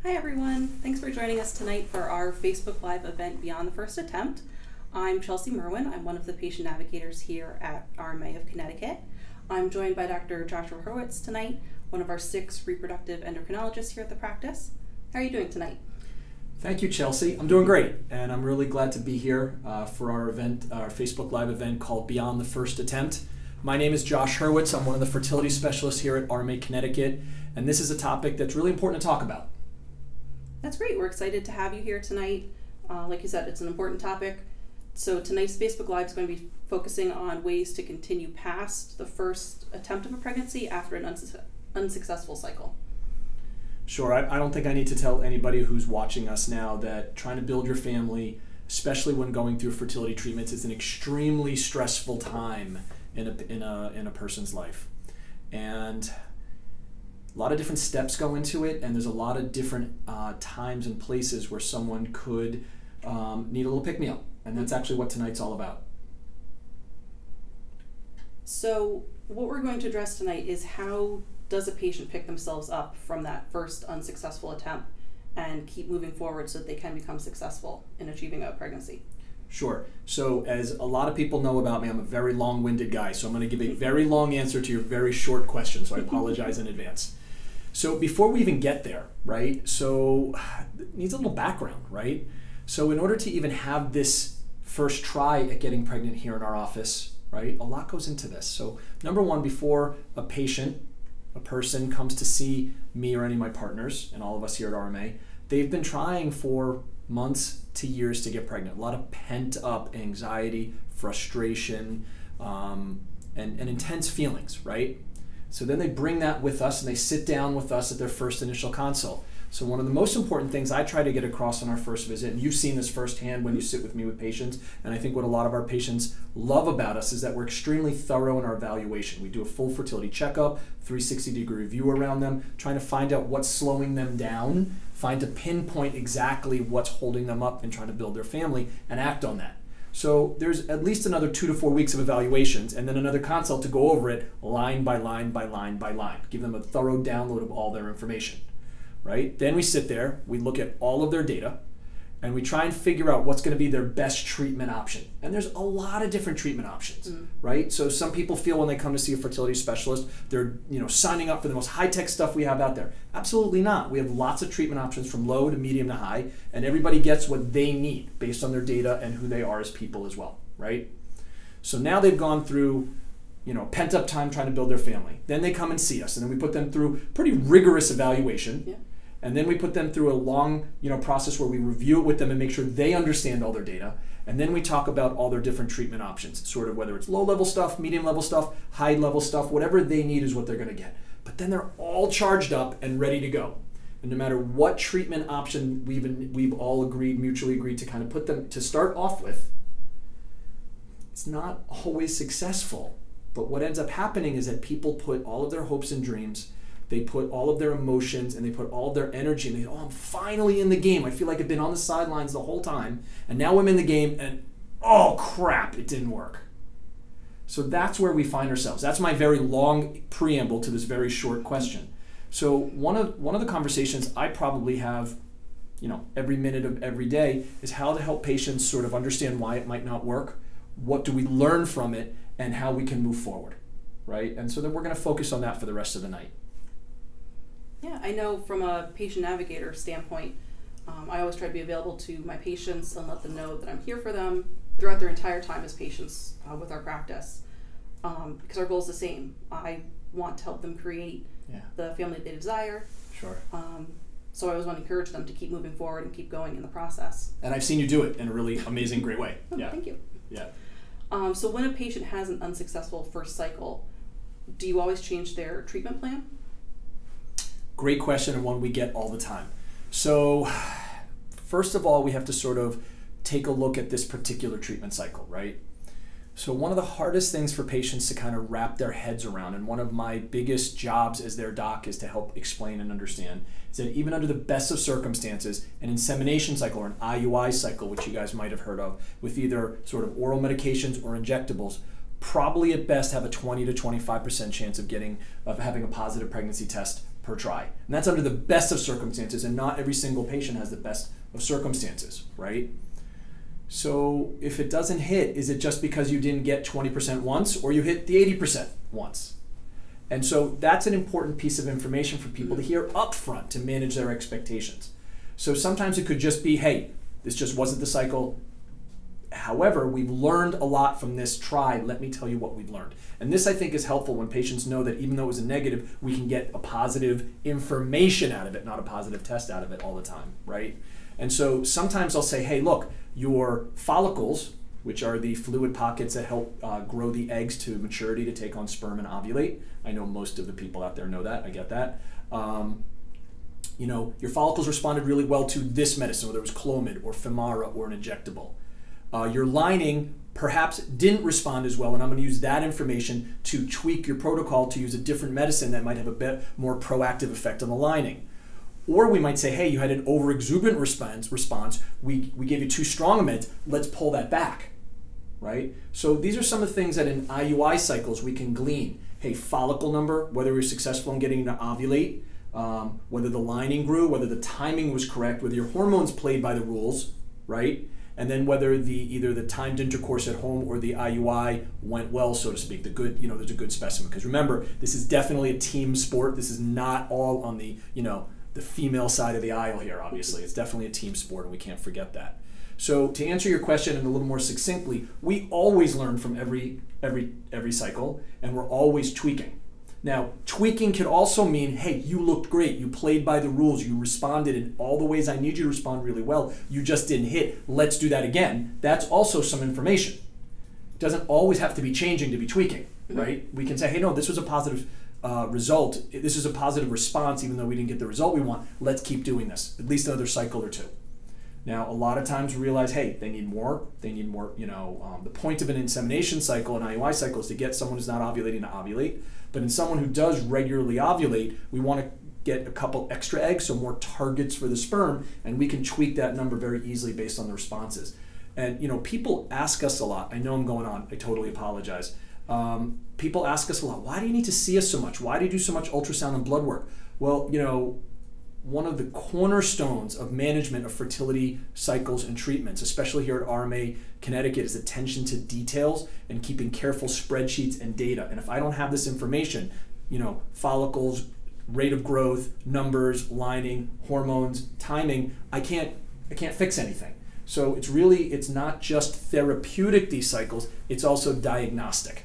Hi everyone, thanks for joining us tonight for our Facebook Live event Beyond the First Attempt. I'm Chelsea Merwin. I'm one of the patient navigators here at RMA of Connecticut. I'm joined by Dr. Joshua Hurwitz tonight, one of our 6 reproductive endocrinologists here at the practice. How are you doing tonight? Thank you, Chelsea. I'm doing great, and I'm really glad to be here for our event, our Facebook Live event called Beyond the First Attempt. My name is Josh Hurwitz. I'm one of the fertility specialists here at RMA Connecticut, and this is a topic that's really important to talk about. That's great. We're excited to have you here tonight. Like you said, it's an important topic. So tonight's Facebook Live is going to be focusing on ways to continue past the first attempt of a pregnancy after an unsuccessful cycle. Sure, I don't think I need to tell anybody who's watching us now that trying to build your family, especially when going through fertility treatments, is an extremely stressful time in a person's life. And a lot of different steps go into it, and there's a lot of different times and places where someone could need a little pick-me-up, and that's actually what tonight's all about. So what we're going to address tonight is how does a patient pick themselves up from that first unsuccessful attempt and keep moving forward so that they can become successful in achieving a pregnancy? Sure. So as a lot of people know about me, I'm a very long-winded guy, so I'm going to give a very long answer to your very short question, so I apologize in advance. So before we even get there, right, so it needs a little background, right? So in order to even have this first try at getting pregnant here in our office, right, a lot goes into this. So number one, before a person comes to see me or any of my partners, and all of us here at RMA, they've been trying for months to years to get pregnant. A lot of pent-up anxiety, frustration, and intense feelings, right? So then they bring that with us and they sit down with us at their first initial consult. So one of the most important things I try to get across on our first visit, and you've seen this firsthand when you sit with me with patients, and I think what a lot of our patients love about us is that we're extremely thorough in our evaluation. We do a full fertility checkup, 360-degree review around them, trying to find out what's slowing them down, find to pinpoint exactly what's holding them up and trying to build their family and act on that. So there's at least another 2 to 4 weeks of evaluations and then another consult to go over it line by line by line by line. Give them a thorough download of all their information, right? Then we sit there, we look at all of their data, and we try and figure out what's going to be their best treatment option. And there's a lot of different treatment options, right? So some people feel when they come to see a fertility specialist, they're signing up for the most high-tech stuff we have out there. Absolutely not. We have lots of treatment options from low to medium to high, and everybody gets what they need based on their data and who they are as people as well, right? So now they've gone through pent-up time trying to build their family. Then they come and see us, and then we put them through pretty rigorous evaluation. Yeah. And then we put them through a long process where we review it with them and make sure they understand all their data. And then we talk about all their different treatment options, sort of whether it's low-level stuff, medium-level stuff, high-level stuff, whatever they need is what they're going to get. But then they're all charged up and ready to go. And no matter what treatment option we've all mutually agreed to kind of put them to start off with, it's not always successful. But what ends up happening is that people put all of their hopes and dreams, they put all of their emotions, and they put all of their energy, and they go, oh, I'm finally in the game. I feel like I've been on the sidelines the whole time, and now I'm in the game, and oh crap, it didn't work. So that's where we find ourselves. That's my very long preamble to this very short question. So one of the conversations I probably have, every minute of every day is how to help patients sort of understand why it might not work, what do we learn from it, and how we can move forward, right? And so then we're going to focus on that for the rest of the night. Yeah, I know from a patient navigator standpoint, I always try to be available to my patients and let them know that I'm here for them throughout their entire time as patients with our practice. Because our goal is the same. I want to help them create the family they desire. Sure. So I always want to encourage them to keep moving forward and keep going in the process. And I've seen you do it in a really amazing, great way. Yeah. Thank you. Yeah. So when a patient has an unsuccessful first cycle, do you always change their treatment plan? Great question, and one we get all the time. So first of all, we have to sort of take a look at this particular treatment cycle, right? So one of the hardest things for patients to kind of wrap their heads around, and one of my biggest jobs as their doc is to help explain and understand, is that even under the best of circumstances, an insemination cycle or an IUI cycle, which you guys might have heard of, with either sort of oral medications or injectables, probably at best have a 20 to 25% chance of having a positive pregnancy test per try. And that's under the best of circumstances, and not every single patient has the best of circumstances, right? So if it doesn't hit, is it just because you didn't get 20% once, or you hit the 80% once? And so that's an important piece of information for people to hear up front to manage their expectations. So sometimes it could just be, hey, this just wasn't the cycle. However, we've learned a lot from this try. Let me tell you what we've learned. And this, I think, is helpful when patients know that even though it was a negative, we can get a positive information out of it, not a positive test out of it all the time, right? And so sometimes I'll say, hey, look, your follicles, which are the fluid pockets that help grow the eggs to maturity to take on sperm and ovulate. I know most of the people out there know that. I get that. You know, your follicles responded really well to this medicine, whether it was Clomid or Femara or an injectable. Your lining perhaps didn't respond as well, and I'm going to use that information to tweak your protocol to use a different medicine that might have a bit more proactive effect on the lining. Or we might say, hey, you had an overexuberant response. We gave you too strong a med. Let's pull that back, right? So these are some of the things that in IUI cycles we can glean. Hey, follicle number, whether we're successful in getting to ovulate, whether the lining grew, whether the timing was correct, whether your hormones played by the rules, right? And then whether either the timed intercourse at home or the IUI went well, so to speak. The good, you know, there's a good specimen. Because remember, this is definitely a team sport. This is not all on the, you know, the female side of the aisle here, obviously. It's definitely a team sport, and we can't forget that. So to answer your question in a little more succinctly, we always learn from every cycle, and we're always tweaking. Now, tweaking could also mean, hey, you looked great, you played by the rules, you responded in all the ways I need you to respond really well, you just didn't hit, let's do that again. That's also some information. It doesn't always have to be changing to be tweaking, right? We can say, hey, no, this was a positive result, this is a positive response even though we didn't get the result we want, let's keep doing this, at least another cycle or two. Now, a lot of times we realize, hey, they need more, you know, the point of an insemination cycle, an IUI cycle, is to get someone who's not ovulating to ovulate. But in someone who does regularly ovulate, we want to get a couple extra eggs, so more targets for the sperm, and we can tweak that number very easily based on the responses. And, you know, people ask us a lot. I know I'm going on. I totally apologize. People ask us a lot, why do you need to see us so much? Why do you do so much ultrasound and blood work? Well, you know, one of the cornerstones of management of fertility cycles and treatments, especially here at RMA Connecticut, is attention to details and keeping careful spreadsheets and data. And if I don't have this information, you know, follicles, rate of growth, numbers, lining, hormones, timing, I can't fix anything. So it's not just therapeutic, these cycles, it's also diagnostic.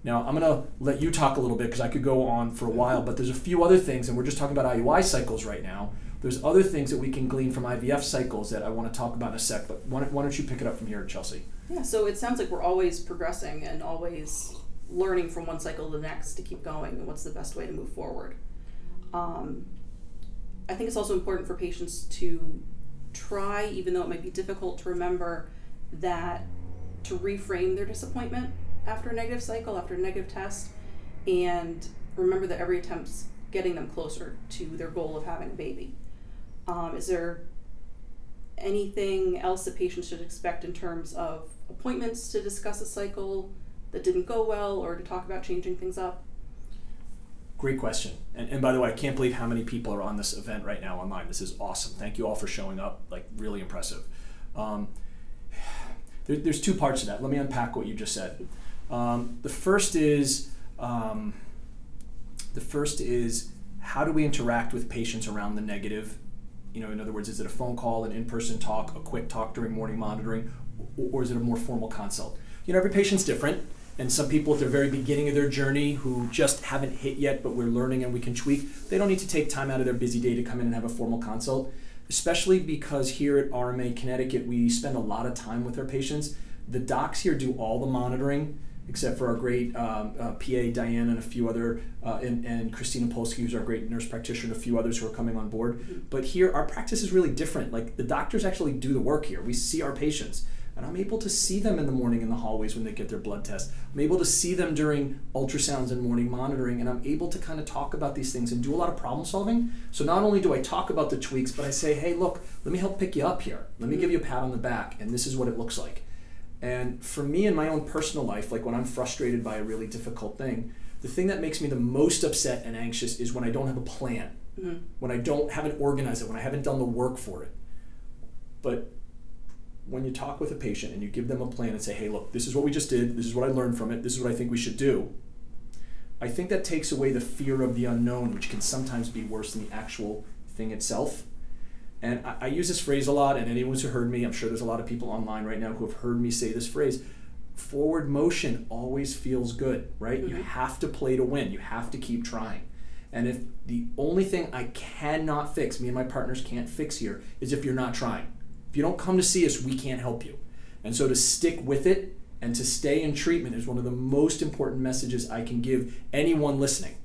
Now, I'm going to let you talk a little bit because I could go on for a while, but there's a few other things, and we're just talking about IUI cycles right now. There's other things that we can glean from IVF cycles that I want to talk about in a sec, but why don't you pick it up from here, Chelsea? Yeah, so it sounds like we're always progressing and always learning from one cycle to the next to keep going and what's the best way to move forward. I think it's also important for patients to try, even though it might be difficult to remember, that to reframe their disappointment after a negative cycle, after a negative test, and remember that every attempt's getting them closer to their goal of having a baby. Is there anything else that patients should expect in terms of appointments to discuss a cycle that didn't go well or to talk about changing things up? Great question. And by the way, I can't believe how many people are on this event right now online. This is awesome. Thank you all for showing up. Like, really impressive. There's two parts to that. Let me unpack what you just said. The first is how do we interact with patients around the negative? You know, in other words, is it a phone call, an in-person talk, a quick talk during morning monitoring, or is it a more formal consult? You know, every patient's different, and some people at the very beginning of their journey who just haven't hit yet, but we're learning and we can tweak, they don't need to take time out of their busy day to come in and have a formal consult, especially because here at RMA Connecticut, we spend a lot of time with our patients. The docs here do all the monitoring, except for our great PA, Diane, and a few other, and Christina Polsky, who's our great nurse practitioner, and a few others who are coming on board. But here, our practice is really different. Like, the doctors actually do the work here. We see our patients, and I'm able to see them in the morning in the hallways when they get their blood test. I'm able to see them during ultrasounds and morning monitoring, and I'm able to kind of talk about these things and do a lot of problem solving. So not only do I talk about the tweaks, but I say, hey, look, let me help pick you up here. Let me give you a pat on the back, and this is what it looks like. And for me in my own personal life, like when I'm frustrated by a really difficult thing, The thing that makes me the most upset and anxious is when I don't have a plan, when I haven't organized it, when I haven't done the work for it. But when you talk with a patient and you give them a plan and say, hey, look, this is what we just did, this is what I learned from it, this is what I think we should do, I think that takes away the fear of the unknown, which can sometimes be worse than the actual thing itself. And I use this phrase a lot, and anyone who's heard me, I'm sure there's a lot of people online right now who have heard me say this phrase, forward motion always feels good, right? You have to play to win. You have to keep trying. And if the only thing I cannot fix, me and my partners can't fix here, is if you're not trying. If you don't come to see us, we can't help you. And so to stick with it and to stay in treatment is one of the most important messages I can give anyone listening.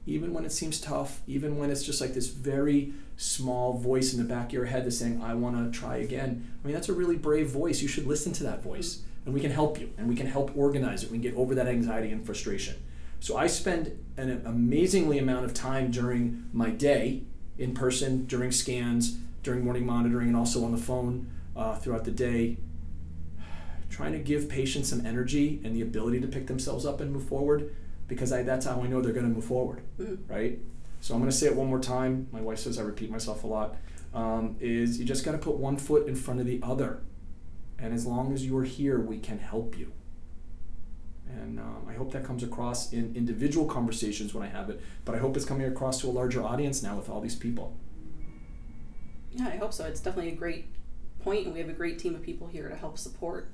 Even when it seems tough, even when it's just like this very small voice in the back of your head that's saying, I want to try again. I mean, that's a really brave voice. You should listen to that voice. And we can help you, and we can help organize it. We can get over that anxiety and frustration. So I spend an amazingly amount of time during my day, in person, during scans, during morning monitoring, and also on the phone throughout the day, trying to give patients some energy and the ability to pick themselves up and move forward, because that's how I know they're going to move forward, right? So I'm going to say it one more time. My wife says I repeat myself a lot, is you just got to put one foot in front of the other. And as long as you're here, we can help you. And I hope that comes across in individual conversations when I have it, but I hope it's coming across to a larger audience now with all these people. Yeah, I hope so. It's definitely a great point, and we have a great team of people here to help support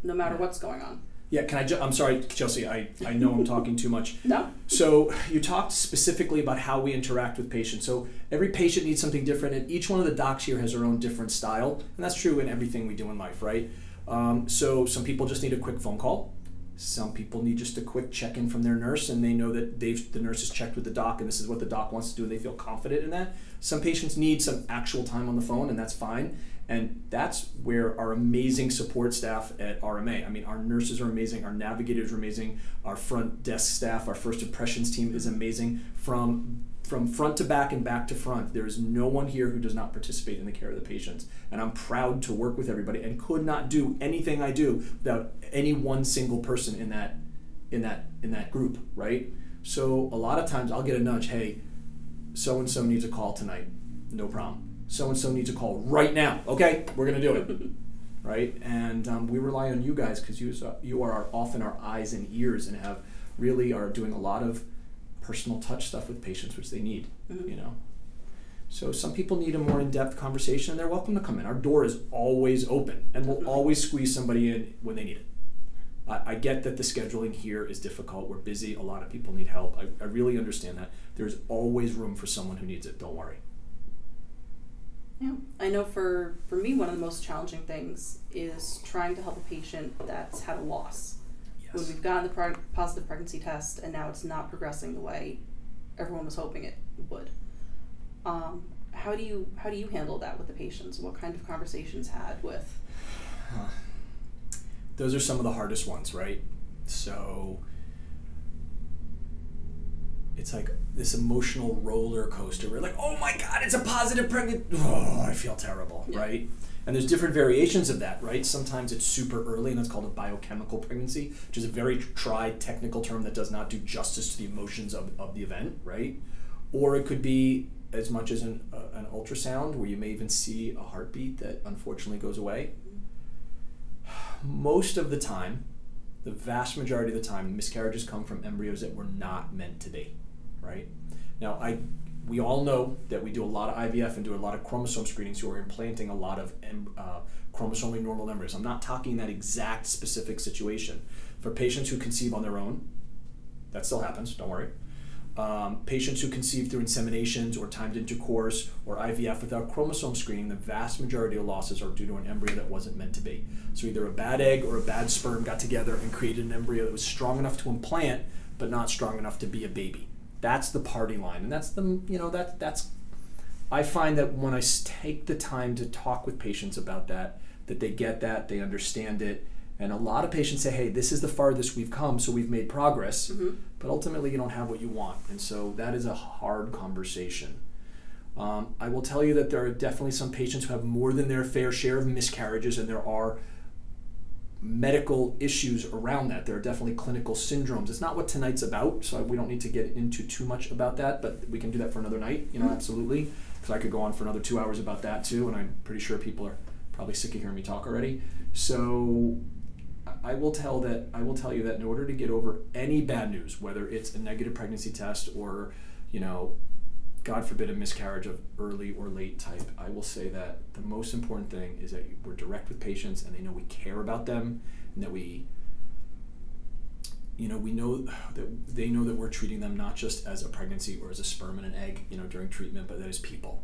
no matter what's going on. Yeah, I'm sorry, Chelsea, I know I'm talking too much. No. So you talked specifically about how we interact with patients. So every patient needs something different, and each one of the docs here has their own different style, and that's true in everything we do in life, right? So some people just need a quick phone call. Some people need just a quick check-in from their nurse, and they know that the nurse has checked with the doc, and this is what the doc wants to do, and they feel confident in that. Some patients need some actual time on the phone, and that's fine. And that's where our amazing support staff at RMA, I mean, our nurses are amazing, our navigators are amazing, our front desk staff, our first impressions team is amazing. From front to back and back to front, there is no one here who does not participate in the care of the patients. And I'm proud to work with everybody and could not do anything I do without any one single person in that group, right? So a lot of times I'll get a nudge, hey, so-and-so needs a call tonight, no problem. So-and-so needs a call right now. Okay, we're going to do it, right? And we rely on you guys because you are often our eyes and ears and are doing a lot of personal touch stuff with patients, which they need, you know. So some people need a more in-depth conversation, and they're welcome to come in. Our door is always open, and we'll always squeeze somebody in when they need it. I get that the scheduling here is difficult. We're busy. A lot of people need help. I really understand that. There's always room for someone who needs it. Don't worry. Yeah, I know for me, one of the most challenging things is trying to help a patient that's had a loss. Yes. When we've gotten the positive pregnancy test and now it's not progressing the way everyone was hoping it would. How do you handle that with the patients? What kind of conversations had with? Those are some of the hardest ones, right? So it's like this emotional roller coaster. We're like, oh my God, it's a positive pregnancy. Oh, I feel terrible, right? And there's different variations of that, right? Sometimes it's super early, and that's called a biochemical pregnancy, which is a very technical term that does not do justice to the emotions of the event, right? Or it could be as much as an ultrasound, where you may even see a heartbeat that unfortunately goes away. Most of the time, the vast majority of the time, miscarriages come from embryos that were not meant to be, right? Now, we all know that we do a lot of IVF and do a lot of chromosome screening, so we're implanting a lot of chromosomally normal embryos. I'm not talking that exact specific situation. For patients who conceive on their own, that still happens, don't worry. Patients who conceive through inseminations or timed intercourse or IVF without chromosome screening, the vast majority of losses are due to an embryo that wasn't meant to be. So either a bad egg or a bad sperm got together and created an embryo that was strong enough to implant, but not strong enough to be a baby. That's the party line, and that's that's. I find that when I take the time to talk with patients about that they get that, they understand it. And a lot of patients say, hey, this is the farthest we've come, so we've made progress, but ultimately you don't have what you want. And so that is a hard conversation. I will tell you that there are definitely some patients who have more than their fair share of miscarriages, and there are medical issues around that. There are definitely clinical syndromes. It's not what tonight's about, so we don't need to get into too much about that, but we can do that for another night, absolutely. Because I could go on for another 2 hours about that too, and I'm pretty sure people are probably sick of hearing me talk already. So I will tell you that in order to get over any bad news, whether it's a negative pregnancy test or, God forbid, a miscarriage of early or late type, I will say that the most important thing is that we're direct with patients and they know we care about them, and that we know that they know that we're treating them not just as a pregnancy or as a sperm and an egg, during treatment, but that as people.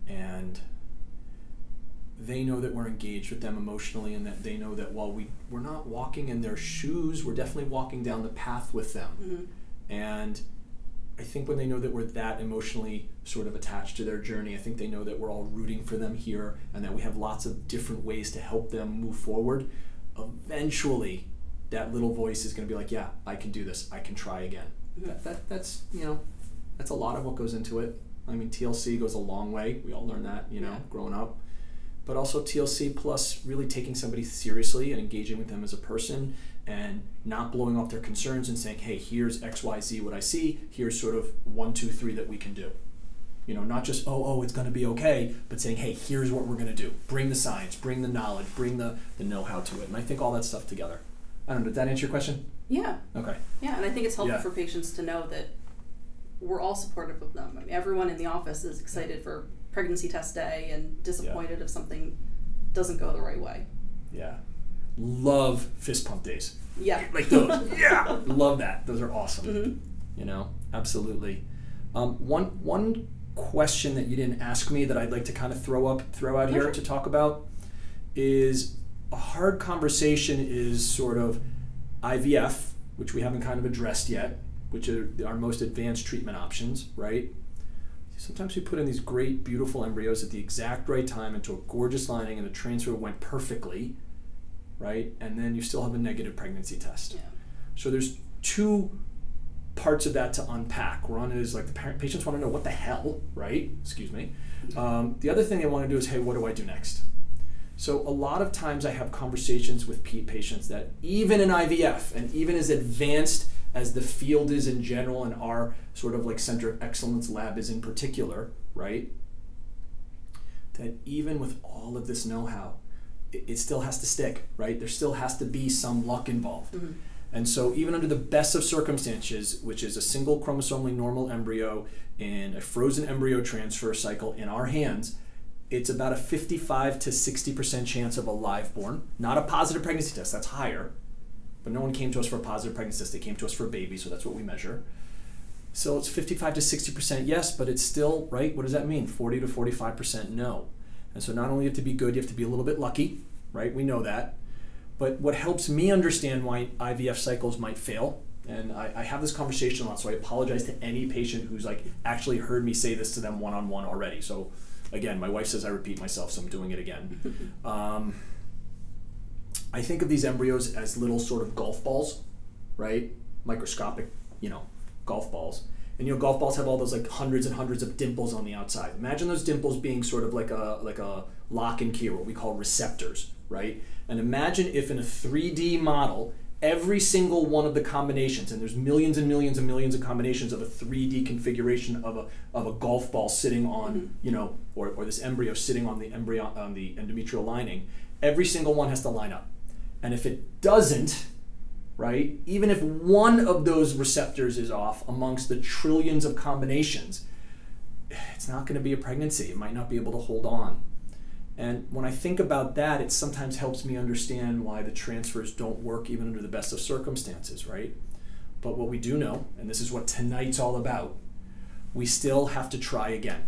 And they know that we're engaged with them emotionally, and that they know that while we're not walking in their shoes, we're definitely walking down the path with them. Mm-hmm. And I think when they know that we're that emotionally sort of attached to their journey, I think they know that we're all rooting for them here, and that we have lots of different ways to help them move forward. Eventually, that little voice is going to be like, yeah, I can do this. I can try again. Mm-hmm. That's a lot of what goes into it. I mean, TLC goes a long way. We all learn that, growing up. But also TLC plus really taking somebody seriously and engaging with them as a person, and not blowing off their concerns and saying, hey, here's X, Y, Z, what I see. Here's sort of 1, 2, 3 that we can do. Not just, oh, it's going to be okay, but saying, hey, here's what we're going to do. Bring the science, bring the knowledge, bring the know-how to it. And I think all that stuff together. I don't know, did that answer your question? Yeah. Okay. Yeah, and I think it's helpful for patients to know that we're all supportive of them. I mean, everyone in the office is excited for pregnancy test day and disappointed if something doesn't go the right way. Yeah. Love fist pump days. Yeah. Like those. Yeah. Love that. Those are awesome. Mm-hmm. Absolutely. One question that you didn't ask me that I'd like to kind of throw out here to talk about is a hard conversation is sort of IVF, which we haven't kind of addressed yet, which are our most advanced treatment options, right? Sometimes we put in these great, beautiful embryos at the exact right time into a gorgeous lining, and the transfer went perfectly, right? And then you still have a negative pregnancy test. Yeah. So there's two parts of that to unpack. One is like the patients want to know what the hell, right? Excuse me. The other thing they want to do is, hey, what do I do next? So a lot of times I have conversations with patients that even in IVF, and even as advanced as the field is in general, and our sort of like center of excellence lab is in particular, right? That even with all of this know-how, it still has to stick, right? There still has to be some luck involved. Mm-hmm. And so even under the best of circumstances, which is a single chromosomally normal embryo in a frozen embryo transfer cycle in our hands, it's about a 55 to 60% chance of a live born. Not a positive pregnancy test, that's higher. But no one came to us for a positive pregnancy test. They came to us for a baby, so that's what we measure. So it's 55 to 60% yes, but it's still, right? What does that mean? 40 to 45% no. And so not only do you have to be good, you have to be a little bit lucky, right? We know that. But what helps me understand why IVF cycles might fail, and I have this conversation a lot, so I apologize to any patient who's like actually heard me say this to them one-on-one already. So again, my wife says I repeat myself, so I'm doing it again. I think of these embryos as little sort of golf balls, right? Microscopic, golf balls. And golf balls have all those like hundreds and hundreds of dimples on the outside. Imagine those dimples being sort of like a lock and key, or what we call receptors, right? And imagine if in a 3D model, every single one of the combinations, and there's millions and millions and millions of combinations of a 3D configuration of a golf ball sitting on, or this embryo sitting on the endometrial lining, every single one has to line up. And if it doesn't, right, even if one of those receptors is off amongst the trillions of combinations, it's not going to be a pregnancy. It might not be able to hold on. And when I think about that, it sometimes helps me understand why the transfers don't work even under the best of circumstances, right? But what we do know, and this is what tonight's all about, we still have to try again,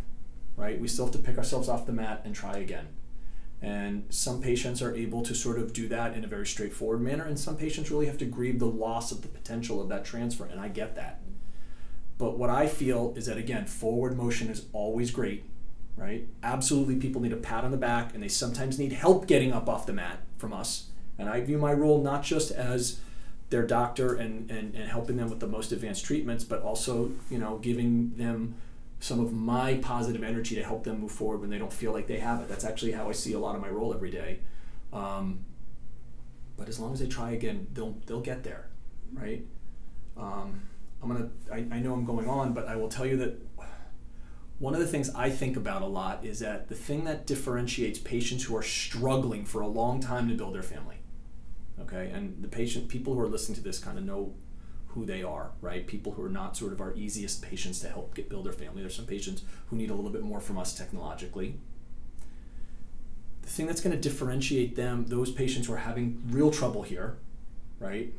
right? We still have to pick ourselves off the mat and try again. And some patients are able to sort of do that in a very straightforward manner, and some patients really have to grieve the loss of the potential of that transfer, and I get that. But what I feel is that, again, forward motion is always great, right? Absolutely, people need a pat on the back, and they sometimes need help getting up off the mat from us. And I view my role not just as their doctor and helping them with the most advanced treatments, but also, giving them some of my positive energy to help them move forward when they don't feel like they have it. That's actually how I see a lot of my role every day. but as long as they try again, they'll get there, right? I know I'm going on, but I will tell you that one of the things I think about a lot is that the thing that differentiates patients who are struggling for a long time to build their family, okay, and people who are listening to this kind of know who they are, right? People who are not sort of our easiest patients to help build their family. There's some patients who need a little bit more from us technologically. The thing that's going to differentiate them, those patients who are having real trouble here, right?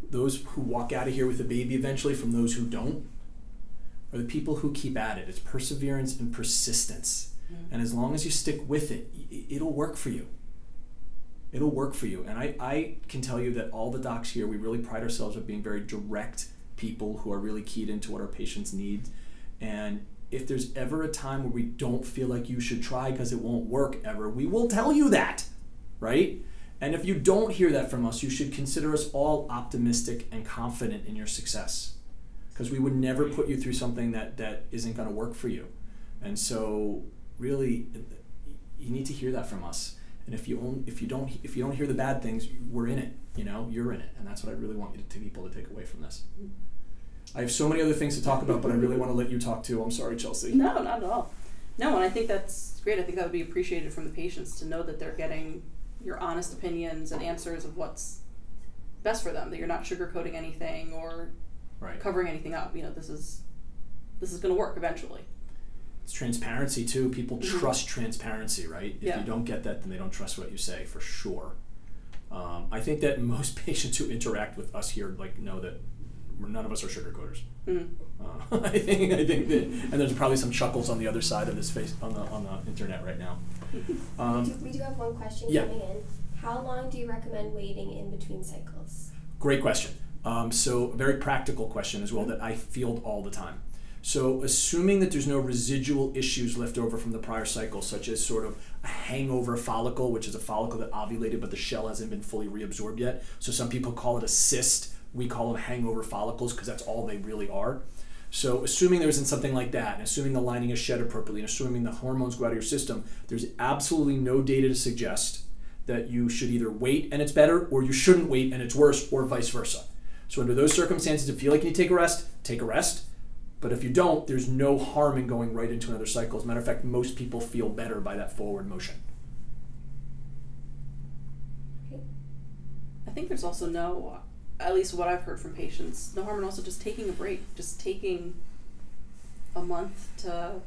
Those who walk out of here with a baby eventually from those who don't, are the people who keep at it. It's perseverance and persistence. And as long as you stick with it, it'll work for you. It'll work for you. And I can tell you that all the docs here, we really pride ourselves on being very direct people who are really keyed into what our patients need. And if there's ever a time where we don't feel like you should try because it won't work ever, we will tell you that, right? And if you don't hear that from us, you should consider us all optimistic and confident in your success, because we would never put you through something that isn't going to work for you. And so really, you need to hear that from us. And if you don't hear the bad things, we're in it. You're in it, and that's what I really want people to take away from this. I have so many other things to talk about, but I really want to let you talk too. I'm sorry, Chelsea. No, not at all. No, and I think that's great. I think that would be appreciated from the patients to know that they're getting your honest opinions and answers of what's best for them, that you're not sugarcoating anything or covering anything up. This is going to work eventually. It's transparency too. People trust transparency, right? If you don't get that, then they don't trust what you say, for sure. I think that most patients who interact with us here know that none of us are sugarcoaters. I think that, and there's probably some chuckles on the other side of this face on the internet right now. We do have one question coming in. How long do you recommend waiting in between cycles? Great question. So a very practical question as well that I field all the time. So assuming that there's no residual issues left over from the prior cycle, such as sort of a hangover follicle, which is a follicle that ovulated but the shell hasn't been fully reabsorbed yet. So some people call it a cyst. We call them hangover follicles because that's all they really are. So assuming there isn't something like that, and assuming the lining is shed appropriately, and assuming the hormones go out of your system, there's absolutely no data to suggest that you should either wait and it's better, or you shouldn't wait and it's worse, or vice versa. So under those circumstances, if you feel like you need to take a rest. But if you don't, there's no harm in going right into another cycle. As a matter of fact, most people feel better by that forward motion. I think there's also no, at least what I've heard from patients, no harm in also just taking a break, just taking a month to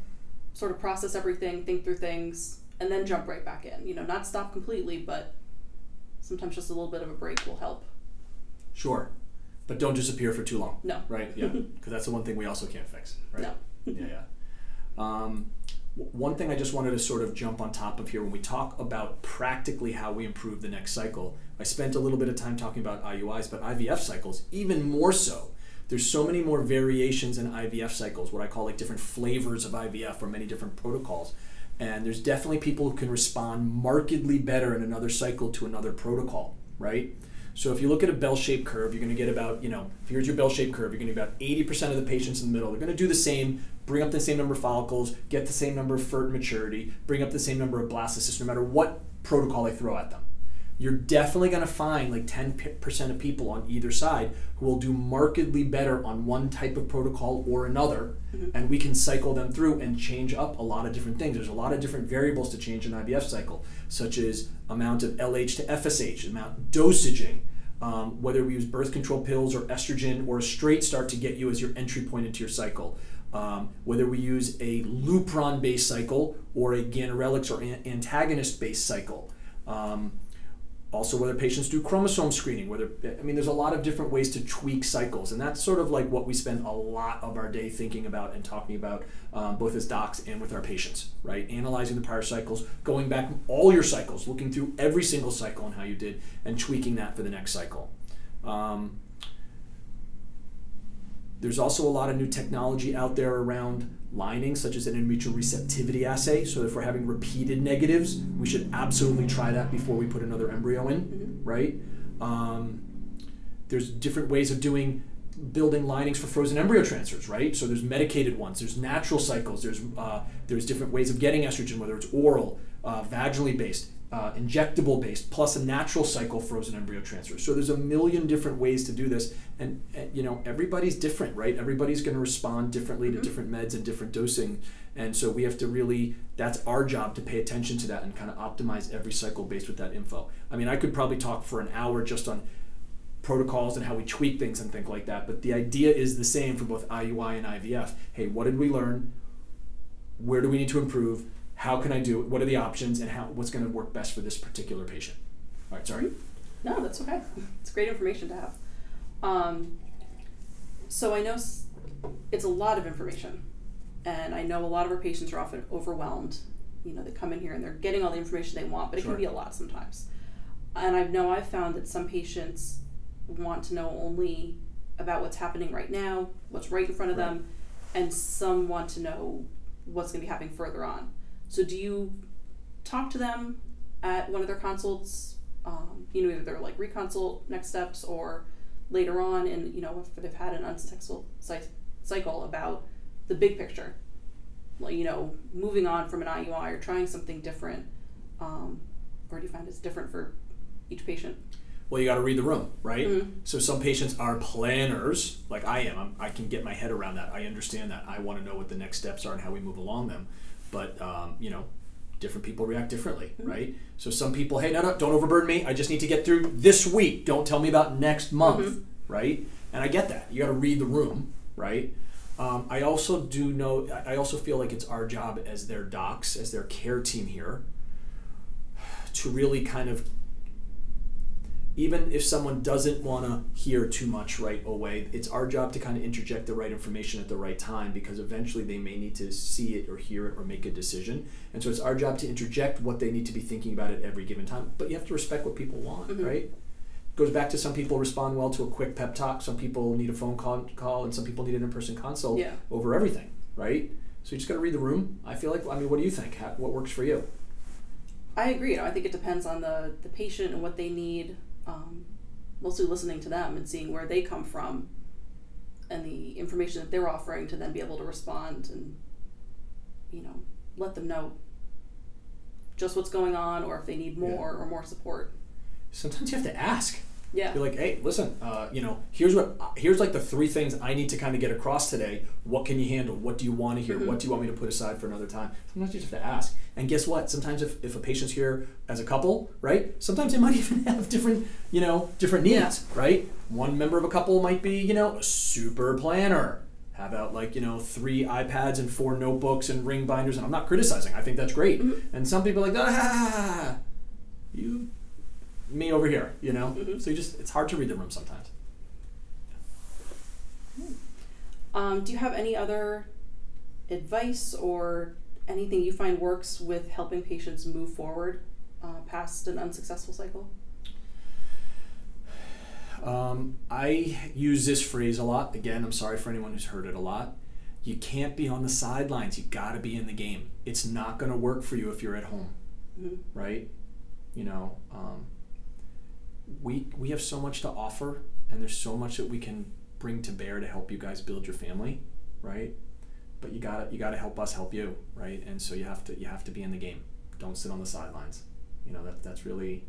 sort of process everything, think through things, and then jump right back in. Not stop completely, but sometimes just a little bit of a break will help. Sure. But don't disappear for too long. No. Right? Yeah. Because that's the one thing we also can't fix. Right? No. Yeah. One thing I just wanted to sort of jump on top of here, when we talk about practically how we improve the next cycle, I spent a little bit of time talking about IUIs, but IVF cycles, even more so. There's so many more variations in IVF cycles, what I call different flavors of IVF, or many different protocols. And there's definitely people who can respond markedly better in another cycle to another protocol, right? So if you look at a bell-shaped curve, you're going to get about, here's your bell-shaped curve, you're going to get about 80% of the patients in the middle. They're going to do the same, bring up the same number of follicles, get the same number of FERT maturity, bring up the same number of blastocysts, no matter what protocol I throw at them. You're definitely going to find 10% of people on either side who will do markedly better on one type of protocol or another, and we can cycle them through and change up a lot of different things. There's a lot of different variables to change an IVF cycle, such as amount of LH to FSH, amount dosaging, whether we use birth control pills or estrogen or a straight start to get you as your entry point into your cycle, whether we use a Lupron-based cycle or a ganirelix or antagonist-based cycle. Also, whether patients do chromosome screening, there's a lot of different ways to tweak cycles, and that's sort of what we spend a lot of our day thinking about and talking about, both as docs and with our patients, right? Analyzing the prior cycles, going back all your cycles, looking through every single cycle and how you did, and tweaking that for the next cycle. There's also a lot of new technology out there around lining, such as an in-vitro receptivity assay. So if we're having repeated negatives, we should absolutely try that before we put another embryo in, right? There's different ways of building linings for frozen embryo transfers, right? So there's medicated ones, there's natural cycles, there's different ways of getting estrogen, whether it's oral, vaginally based. injectable based, plus a natural cycle frozen embryo transfer. So there's a million different ways to do this, and you know, everybody's different, right? Everybody's going to respond differently to different meds and different dosing, and so we have to really, that's our job to pay attention to that and kind of optimize every cycle based with that info. I mean, I could probably talk for an hour just on protocols and how we tweak things and things like that, but the idea is the same for both IUI and IVF. Hey, what did we learn? Where do we need to improve? How can I do it? What are the options, and what's going to work best for this particular patient? All right, sorry. No, that's okay. It's great information to have. So I know it's a lot of information, and I know a lot of our patients are often overwhelmed. You know, they come in here and they're getting all the information they want, but it can be a lot sometimes. And I've found that some patients want to know only about what's happening right now, what's right in front of them, and some want to know what's going to be happening further on. So do you talk to them at one of their consults, you know, either they're like reconsult next steps or later on, and you know, if they've had an unsuccessful cycle, about the big picture, like, you know, moving on from an IUI or trying something different, or do you find it's different for each patient? Well, you got to read the room, right? So some patients are planners, like I am. I can get my head around that. I understand that. I want to know what the next steps are and how we move along them. But, you know, different people react differently, right? So some people, hey, no, don't overburden me. I just need to get through this week. Don't tell me about next month, right? And I get that. You got to read the room, right? I also feel like it's our job as their docs, as their care team here, to really kind of, even if someone doesn't want to hear too much right away, it's our job to kind of interject the right information at the right time, because eventually they may need to see it or hear it or make a decision. And so it's our job to interject what they need to be thinking about at every given time. But you have to respect what people want, right? It goes back to, some people respond well to a quick pep talk, some people need a phone call, and some people need an in-person consult over everything, right? So you just got to read the room. I feel like, I mean, what do you think? What works for you? I agree. I think it depends on the patient and what they need. Mostly listening to them and seeing where they come from and the information that they're offering, to then be able to respond and, you know, let them know just what's going on, or if they need more or more support. Sometimes you have to ask. Yeah. You're like, hey, listen, you know, here's like the 3 things I need to kind of get across today. What can you handle? What do you want to hear? What do you want me to put aside for another time? Sometimes you just have to ask. And guess what? Sometimes if a patient's here as a couple, right? Sometimes they might even have different needs, right? One member of a couple might be, you know, a super planner. How about, like, you know, 3 iPads and 4 notebooks and ring binders? And I'm not criticizing. I think that's great. And some people are like, me over here, you know? So it's hard to read the room sometimes. Do you have any other advice or anything you find works with helping patients move forward past an unsuccessful cycle? I use this phrase a lot. Again, I'm sorry for anyone who's heard it a lot. You can't be on the sidelines. You got to be in the game. It's not going to work for you if you're at home, right? You know, we have so much to offer, and there's so much that we can bring to bear to help you guys build your family, right? But you gotta help us help you, right? And so you have to be in the game. Don't sit on the sidelines. You know, that's really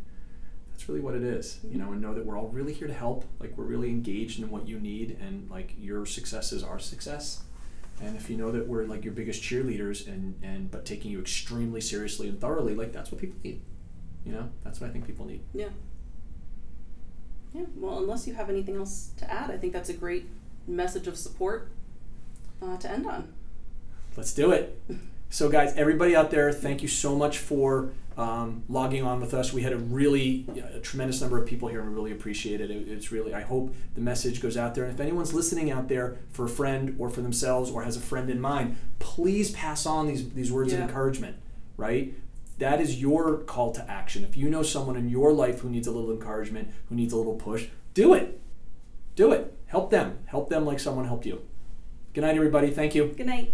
what it is. You know, and know that we're all really here to help. Like, we're really engaged in what you need, and like, your success is our success. And if you know that we're like your biggest cheerleaders, but taking you extremely seriously and thoroughly, like, that's what people need. You know, that's what I think people need. Yeah. Yeah, well, unless you have anything else to add, I think that's a great message of support to end on. Let's do it. So guys, everybody out there, thank you so much for logging on with us. We had a tremendous number of people here, and we really appreciate it. It's really, I hope the message goes out there. And if anyone's listening out there for a friend or for themselves, or has a friend in mind, please pass on these words of encouragement, right? That is your call to action. If you know someone in your life who needs a little encouragement, who needs a little push, do it. Do it. Help them. Help them like someone helped you. Good night, everybody. Thank you. Good night.